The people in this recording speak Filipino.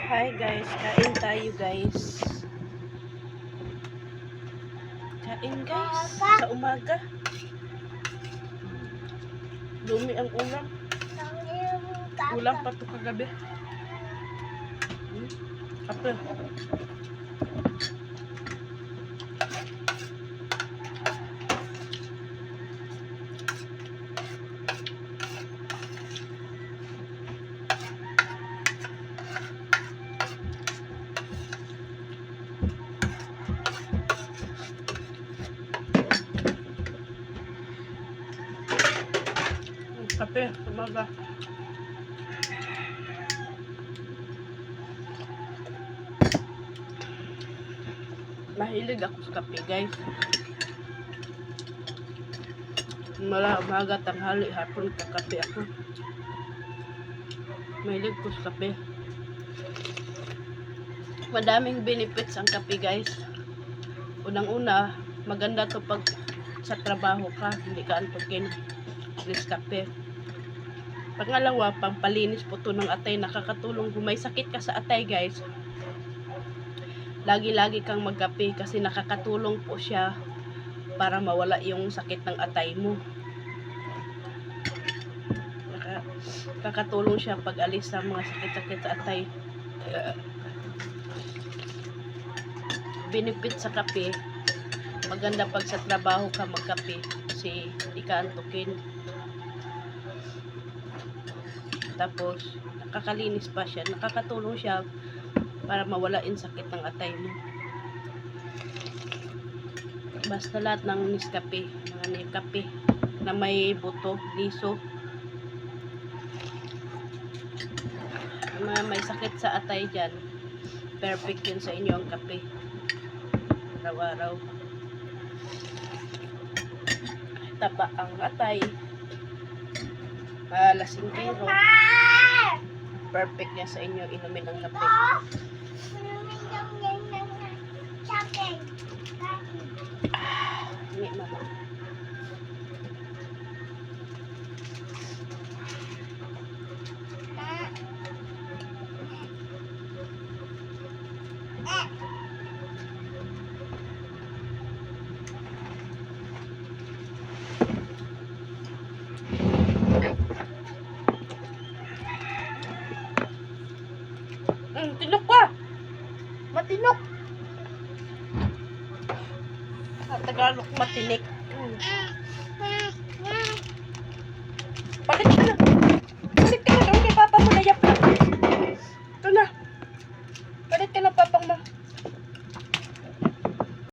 Hi guys, kain tayo guys. Kain guys, sa umaga. Dumi ang ulam. Ulam pa to kagabi. Apa? Kape, umaga. Mahilig ako sa kape guys. Mula umaga, tanghali, hapon, kakape ako. Mahilig ko sa kape. Madaming benefits ang kape guys. Unang-una, maganda to pag sa trabaho ka, hindi ka antukin. Kape. Pangalawa, pampalinis po to ng atay, nakakatulong kung may sakit ka sa atay guys. Lagi-lagi kang magkape kasi nakakatulong po siya para mawala yung sakit ng atay mo. Nakakatulong siya pag alis sa mga sakit-sakit sa atay. Benefit sa kape, maganda pag sa trabaho ka magkape kasi hindi ka antukin. Tapos nakakalinis pa siya, nakakatulong siya para mawala yung sakit ng atay mo. Basta lahat ng Nescafe, mga kape na may buto, liso, may sakit sa atay dyan, perfect yun sa inyo ang kape araw-araw. Taba ang atay, lasing kayo, perfect niya sa inyo inumin ang kape. Hindi mama. Tinok ka! Matinok! Sa Tagalog, matinik.